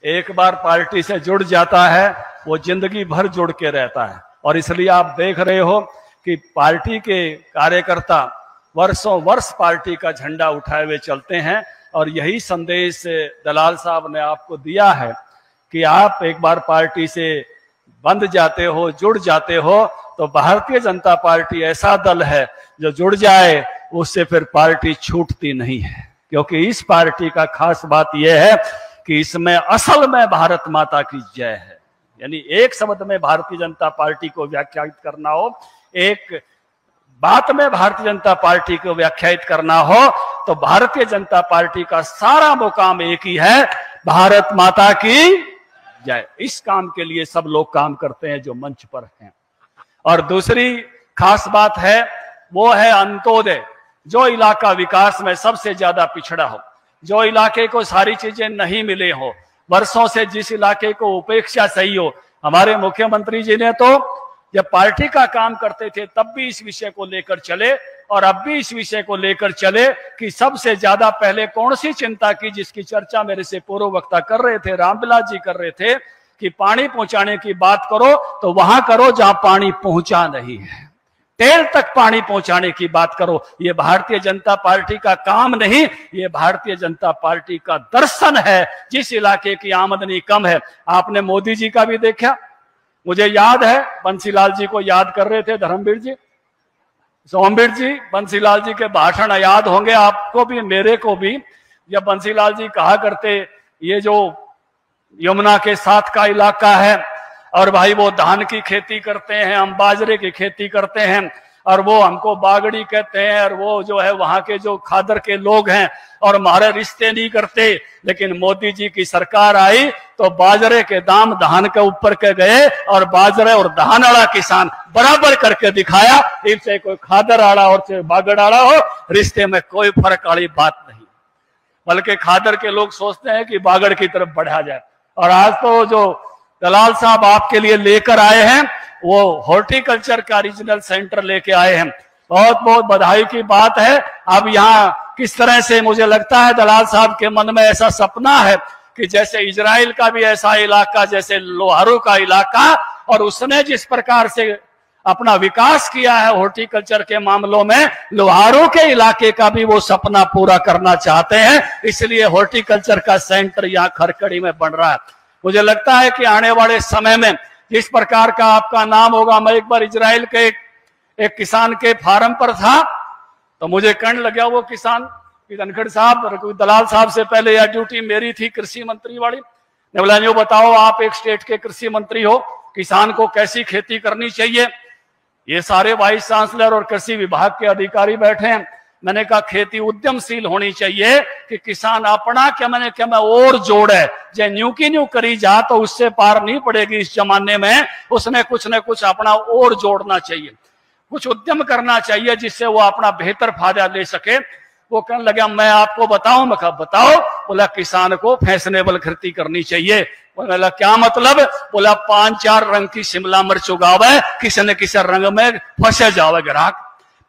एक बार पार्टी से जुड़ जाता है वो जिंदगी भर जुड़ के रहता है। और इसलिए आप देख रहे हो कि पार्टी के कार्यकर्ता वर्षों वर्ष पार्टी का झंडा उठाए हुए चलते हैं। और यही संदेश दलाल साहब ने आपको दिया है कि आप एक बार पार्टी से बंध जाते हो, जुड़ जाते हो, तो भारतीय जनता पार्टी ऐसा दल है जो जुड़ जाए उससे फिर पार्टी छूटती नहीं है। क्योंकि इस पार्टी का खास बात यह है कि इसमें असल में भारत माता की जय है। यानी एक शब्द में भारतीय जनता पार्टी को व्याख्यायित करना हो, एक बात में भारतीय जनता पार्टी को व्याख्यायित करना हो, तो भारतीय जनता पार्टी का सारा मुकाम एक ही है, भारत माता की जय। इस काम के लिए सब लोग काम करते हैं जो मंच पर हैं। और दूसरी खास बात है वो है अंत्योदय। जो इलाका विकास में सबसे ज्यादा पिछड़ा हो, जो इलाके को सारी चीजें नहीं मिले हो, वर्षों से जिस इलाके को उपेक्षा सही हो, हमारे मुख्यमंत्री जी ने तो जब पार्टी का काम करते थे तब भी इस विषय को लेकर चले और अब भी इस विषय को लेकर चले कि सबसे ज्यादा पहले कौन सी चिंता की, जिसकी चर्चा मेरे से पूर्व वक्ता कर रहे थे, रामविलास जी कर रहे थे, कि पानी पहुंचाने की बात करो तो वहां करो जहां पानी पहुंचा नहीं है, तेल तक पानी पहुंचाने की बात करो। ये भारतीय जनता पार्टी का काम नहीं, ये भारतीय जनता पार्टी का दर्शन है। जिस इलाके की आमदनी कम है, आपने मोदी जी का भी देखा, मुझे याद है बंसीलाल जी को याद कर रहे थे, धर्मवीर जी, सोमवीर जी, बंसीलाल जी के भाषण याद होंगे आपको भी मेरे को भी, जब बंसीलाल जी कहा करते ये जो यमुना के साथ का इलाका है और भाई वो धान की खेती करते हैं, हम बाजरे की खेती करते हैं और वो हमको बागड़ी कहते हैं और वो जो है वहां के जो खादर के लोग हैं और हमारे रिश्ते नहीं करते। लेकिन मोदी जी की सरकार आई तो बाजरे के दाम धान के ऊपर के गए और बाजरे और धान वाला किसान बराबर करके दिखाया। इनसे कोई खादर आड़ा और चाहे बागड़ आड़ा हो, रिश्ते में कोई फर्क वाली बात नहीं, बल्कि खादर के लोग सोचते हैं कि बागड़ की तरफ बढ़ा जाए। और आज तो जो दलाल साहब आपके लिए लेकर आए हैं वो हॉर्टिकल्चर का रीजनल सेंटर लेके आए हैं, बहुत बहुत बधाई की बात है। अब यहाँ किस तरह से मुझे लगता है दलाल साहब के मन में ऐसा सपना है कि जैसे इजराइल का भी ऐसा इलाका, जैसे लोहारू का इलाका, और उसने जिस प्रकार से अपना विकास किया है हॉर्टिकल्चर के मामलों में, लोहारू के इलाके का भी वो सपना पूरा करना चाहते हैं। इसलिए हॉर्टिकल्चर का सेंटर यहाँ खरकड़ी में बन रहा है। मुझे लगता है कि आने वाले समय में जिस प्रकार का आपका नाम होगा, मैं एक बार इजराइल के एक किसान के फार्म पर था तो मुझे कहने लगा वो किसान कि धनखड़ साहब, दलाल साहब से पहले यह ड्यूटी मेरी थी कृषि मंत्री वाली, ने बोला जो बताओ आप एक स्टेट के कृषि मंत्री हो, किसान को कैसी खेती करनी चाहिए। ये सारे वाइस चांसलर और कृषि विभाग के अधिकारी बैठे हैं। मैंने कहा खेती उद्यमशील होनी चाहिए कि किसान अपना क्या मैंने क्या मैं और जोड़े, जे न्यू की न्यू करी जा तो उससे पार नहीं पड़ेगी इस जमाने में, उसने कुछ न कुछ अपना और जोड़ना चाहिए, कुछ उद्यम करना चाहिए जिससे वो अपना बेहतर फायदा ले सके। वो कहने लगा मैं आपको बताऊं। मैं कहा बताओ। बोला किसान को फैशनेबल खेती करनी चाहिए। बोला क्या मतलब? बोला 5-4 रंग की शिमला मिर्च उगावे, किसी न किसी रंग में फंसे जावे ग्राहक,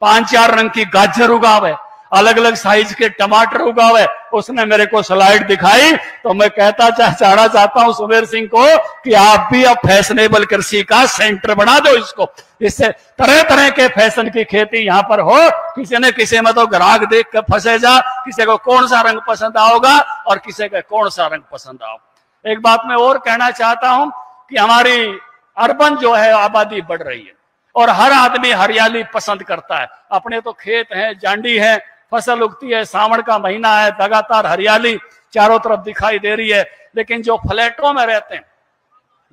5-4 रंग की गाजर उगावे, अलग अलग साइज के टमाटर उगावे। उसने मेरे को स्लाइड दिखाई तो मैं कहता चाहता हूं सुमेर सिंह को कि आप भी अब फैशनेबल कृषि का सेंटर बना दो इसको, इससे तरह तरह के फैशन की खेती यहाँ पर हो। किसी न किसी में तो ग्राहक देख के फंसे जा, किसी को कौन सा रंग पसंद आओगा और किसी को कौन सा रंग पसंद आओ। एक बात मैं और कहना चाहता हूं कि हमारी अर्बन जो है आबादी बढ़ रही है और हर आदमी हरियाली पसंद करता है। अपने तो खेत हैं, जांडी है, फसल उगती है, सावन का महीना है, लगातार हरियाली चारों तरफ दिखाई दे रही है। लेकिन जो फ्लैटों में रहते हैं,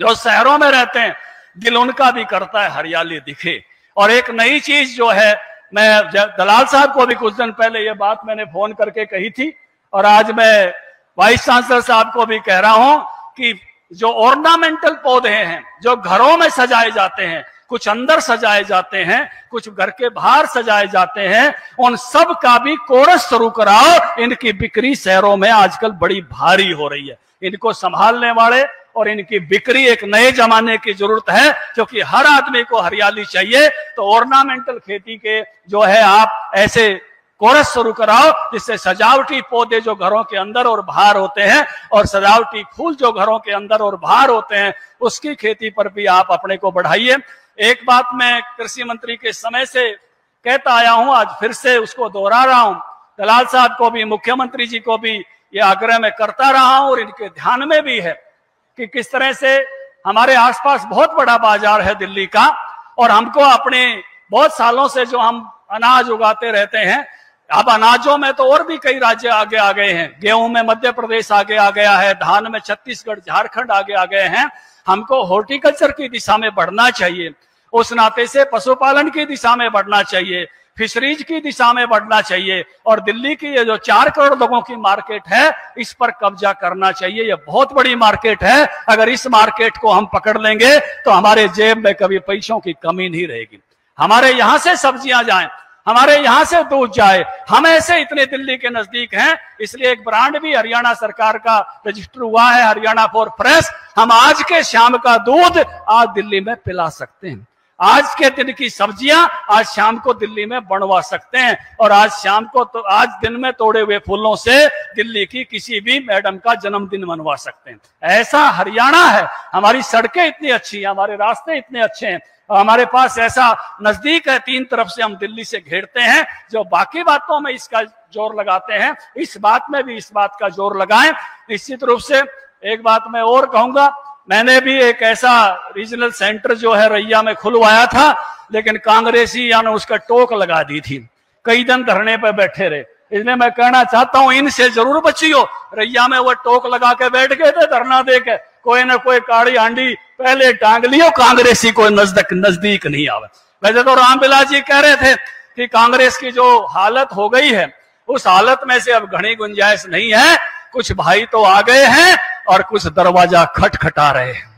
जो शहरों में रहते हैं, दिल उनका भी करता है हरियाली दिखे। और एक नई चीज जो है, मैं दलाल साहब को भी कुछ दिन पहले ये बात मैंने फोन करके कही थी और आज मैं वाइस चांसलर साहब को भी कह रहा हूं कि जो ऑर्नामेंटल पौधे हैं जो घरों में सजाए जाते हैं, कुछ अंदर सजाए जाते हैं, कुछ घर के बाहर सजाए जाते हैं, उन सब का भी कोरस शुरू कराओ। इनकी बिक्री शहरों में आजकल बड़ी भारी हो रही है। इनको संभालने वाले और इनकी बिक्री एक नए जमाने की जरूरत है, क्योंकि हर आदमी को हरियाली चाहिए। तो ऑर्नामेंटल खेती के जो है आप ऐसे कोरस शुरू कराओ, जिससे सजावटी पौधे जो घरों के अंदर और बाहर होते हैं और सजावटी फूल जो घरों के अंदर और बाहर होते हैं उसकी खेती पर भी आप अपने को बढ़ाइए। एक बात मैं कृषि मंत्री के समय से कहता आया हूं, आज फिर से उसको दोहरा रहा हूं। दलाल साहब को भी, मुख्यमंत्री जी को भी ये आग्रह मैं करता रहा हूं और इनके ध्यान में भी है कि किस तरह से हमारे आसपास बहुत बड़ा बाजार है दिल्ली का, और हमको अपने बहुत सालों से जो हम अनाज उगाते रहते हैं, अब अनाजों में तो और भी कई राज्य आगे आ गए हैं। गेहूं में मध्य प्रदेश आगे आ गया है, धान में छत्तीसगढ़ झारखंड आगे आ गए हैं। हमको हॉर्टिकल्चर की दिशा में बढ़ना चाहिए, उस नाते से पशुपालन की दिशा में बढ़ना चाहिए, फिशरीज की दिशा में बढ़ना चाहिए, और दिल्ली की ये जो 4 करोड़ लोगों की मार्केट है इस पर कब्जा करना चाहिए। ये बहुत बड़ी मार्केट है, अगर इस मार्केट को हम पकड़ लेंगे तो हमारे जेब में कभी पैसों की कमी नहीं रहेगी। हमारे यहां से सब्जियां जाएं, हमारे यहां से दूध जाए, हम ऐसे इतने दिल्ली के नजदीक हैं, इसलिए एक ब्रांड भी हरियाणा सरकार का रजिस्टर हुआ है, हरियाणा फॉर फ्रेश। हम आज के शाम का दूध आज दिल्ली में पिला सकते हैं, आज के दिन की सब्जियां आज शाम को दिल्ली में बनवा सकते हैं, और आज शाम को तो आज दिन में तोड़े हुए फूलों से दिल्ली की किसी भी मैडम का जन्मदिन मनवा सकते हैं। ऐसा हरियाणा है, हमारी सड़कें इतनी अच्छी हैं, हमारे रास्ते इतने अच्छे हैं, और हमारे पास ऐसा नजदीक है, 3 तरफ से हम दिल्ली से घेरते हैं। जो बाकी बातों में इसका जोर लगाते हैं, इस बात में भी इस बात का जोर लगाएं। निश्चित रूप से एक बात मैं और कहूंगा, मैंने भी एक ऐसा रीजनल सेंटर जो है रैया में खुलवाया था, लेकिन कांग्रेसी यानी उसका टोक लगा दी थी, कई दिन धरने पर बैठे रहे। इसलिए मैं कहना चाहता हूं इनसे जरूर बचियो। रैया में वो टोक लगा के बैठ गए थे धरना देके, कोई ना कोई काड़ी हांडी पहले टांग लियो, कांग्रेसी कोई नजदीक नहीं आवे। वैसे तो रामविलास जी कह रहे थे कि कांग्रेस की जो हालत हो गई है उस हालत में से अब घनी गुंजाइश नहीं है। कुछ भाई तो आ गए हैं और कुछ दरवाजा खटखटा रहे हैं।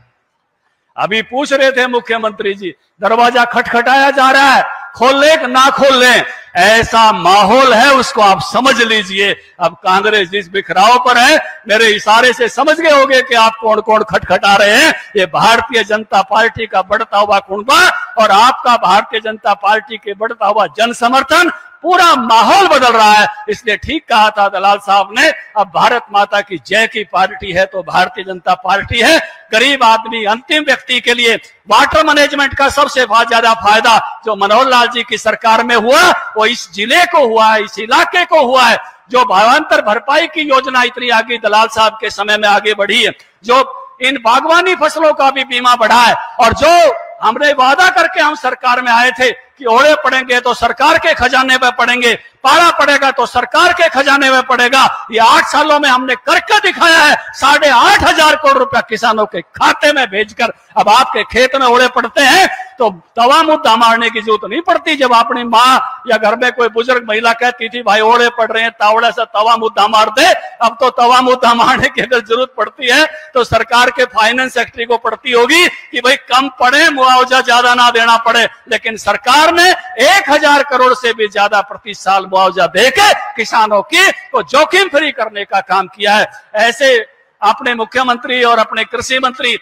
अभी पूछ रहे थे मुख्यमंत्री जी, दरवाजा खटखटाया जा रहा है, खोल ले कि ना खोल ले, ऐसा माहौल है, उसको आप समझ लीजिए। अब कांग्रेस जिस बिखराव पर है, मेरे इशारे से समझ गए होंगे कि आप कौन कौन खटखटा रहे हैं। ये भारतीय जनता पार्टी का बढ़ता हुआ कुनबा और आपका भारतीय जनता पार्टी के बढ़ता हुआ जन समर्थन, पूरा माहौल बदल रहा है। इसलिए ठीक कहा था दलाल साहब ने, अब भारत माता की जय की पार्टी है तो भारतीय जनता पार्टी है। गरीब आदमी, अंतिम व्यक्ति के लिए वाटर मैनेजमेंट का सबसे ज्यादा फायदा जो मनोहर लाल जी की सरकार में हुआ वो इस जिले को हुआ है, इस इलाके को हुआ है। जो भावांतर भरपाई की योजना इतनी आगे दलाल साहब के समय में आगे बढ़ी है, जो इन बागवानी फसलों का भी बीमा बढ़ा है, और जो हमने वादा करके हम सरकार में आए थे कि ओले पड़ेंगे तो सरकार के खजाने में पड़ेंगे, पाला पड़ेगा तो सरकार के खजाने में पड़ेगा, ये 8 सालों में हमने करके दिखाया है। 8,500 करोड़ रुपया किसानों के खाते में भेजकर अब आपके खेत में ओले पड़ते हैं तो तवा मुद्दा मारने की जरूरत नहीं पड़ती। जब अपनी माँ या घर में कोई बुजुर्ग महिला कहती थी भाई ओले पड़ रहे हैं, तावड़े से तवा मुद्दा मार दे, अब तो तवा मुद्दा मारने की अगर जरूरत पड़ती है तो सरकार के फाइनेंस सेक्रेटरी को पड़ती होगी कि भाई कम पड़े, मुआवजा ज्यादा ना देना पड़े। लेकिन सरकार ने 1,000 करोड़ से भी ज्यादा प्रति साल मुआवजा देके किसानों की को जोखिम फ्री करने का काम किया है। ऐसे अपने मुख्यमंत्री और अपने कृषि मंत्री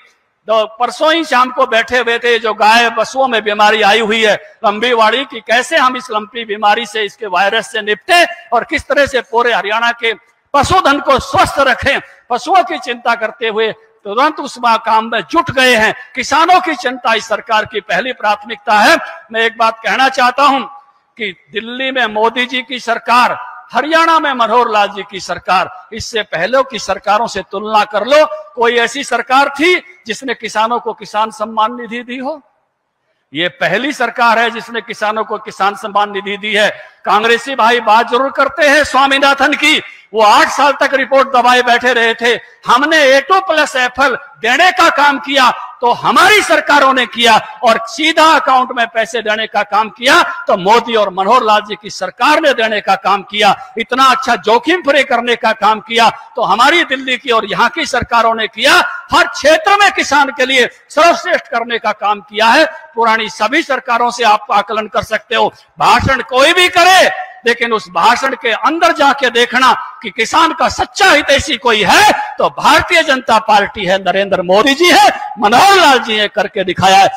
परसों ही शाम को बैठे हुए थे, जो गाय पशुओं में बीमारी आई हुई है लंबीवाड़ी की, कैसे हम इस लंबी बीमारी से, इसके वायरस से निपटे और किस तरह से पूरे हरियाणा के पशुधन को स्वस्थ रखें। पशुओं की चिंता करते हुए तुरंत उस काम में जुट गए हैं। किसानों की चिंता इस सरकार की पहली प्राथमिकता है। मैं एक बात कहना चाहता हूं कि दिल्ली में मोदी जी की सरकार, हरियाणा में मनोहर लाल जी की सरकार, इससे पहले की सरकारों से तुलना कर लो। कोई ऐसी सरकार थी जिसने किसानों को किसान सम्मान निधि दी हो? ये पहली सरकार है जिसने किसानों को किसान सम्मान निधि दी है। कांग्रेसी भाई बात जरूर करते हैं स्वामीनाथन की, वो 8 साल तक रिपोर्ट दबाए बैठे रहे थे। हमने A2+FL देने का काम किया तो हमारी सरकारों ने किया, और सीधा अकाउंट में पैसे देने का काम किया तो मोदी और मनोहर लाल जी की सरकार ने देने का काम किया। इतना अच्छा जोखिम फ्री करने का काम किया तो हमारी दिल्ली की और यहाँ की सरकारों ने किया। हर क्षेत्र में किसान के लिए सर्वश्रेष्ठ करने का काम किया है। पुरानी सभी सरकारों से आप आकलन कर सकते हो। भाषण कोई भी करे, लेकिन उस भाषण के अंदर जाके देखना कि किसान का सच्चा हितैषी कोई है तो भारतीय जनता पार्टी है, नरेंद्र मोदी जी है, मनोहर लाल जी ने करके दिखाया है।